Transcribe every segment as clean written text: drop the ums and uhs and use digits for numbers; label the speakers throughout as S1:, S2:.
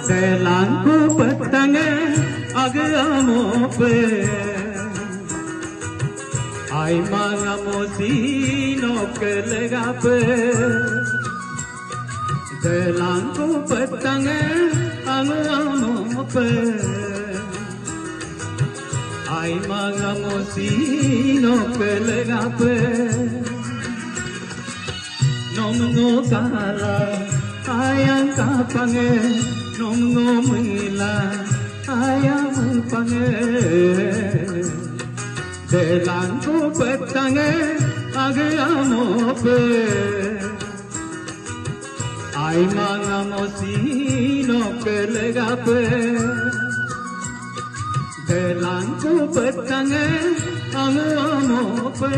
S1: Delangku petangnya agamo pe Ay mangamosino que lega pe Delangku petangnya agamo pe Ay mangamosino que lega pe Nongo kala ayang kapange Nongo mila ayang pange Delangku petange agamo pe Ay mangamosino que lega pe Delangku petange agamo pe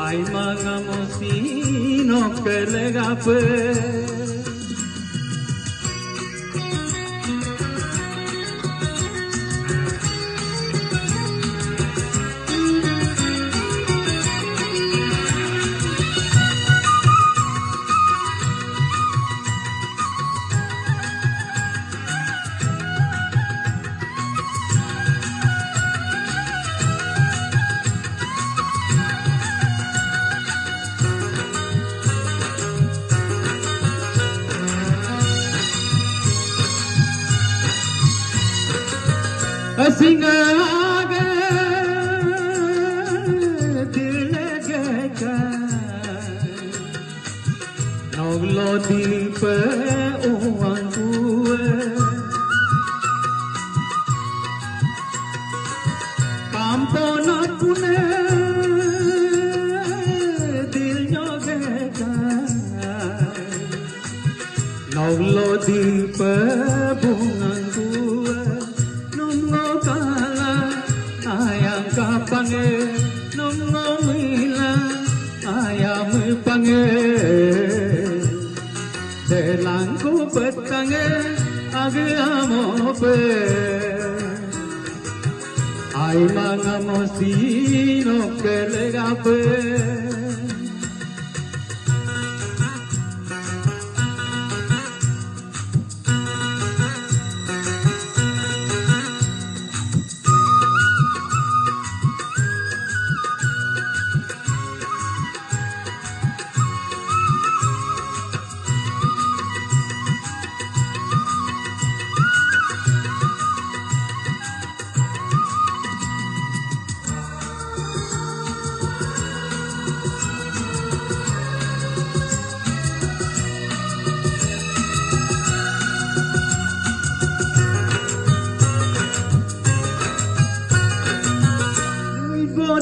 S1: Ay mangamosino que lega pe Singaga dilagaka Noglo dipe uangkuwe Kampona pune dilnyogaka Noglo dipe buangkuwe Kapange nongo mila ayam pange Delangku petange agamo pe Ay mangamosino que lega pe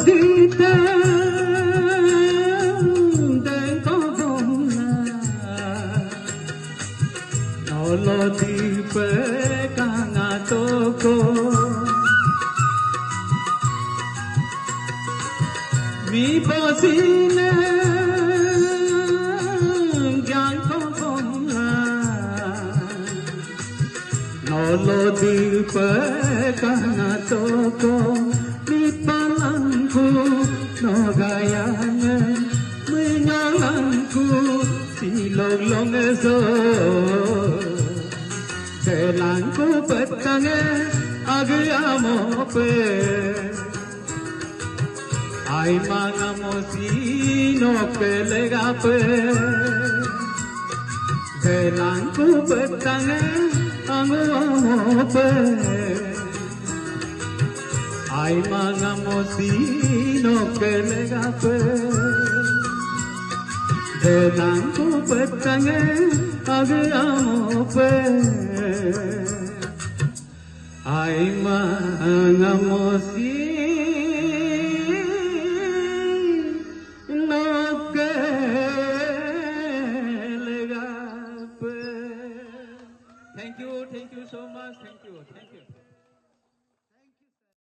S1: Dite den kogona Nolo dipe kanga toko Mi posine gyan kogona Nolo dipe kanga toko Mi palangku no gayane menyalanku silong-long eso Delangku petange agamo pe Ay mangamosino que lega pe Delangku petange agamo pe Ay mangamosino que lega pe Delangku petange agamo pe Ay mangamosino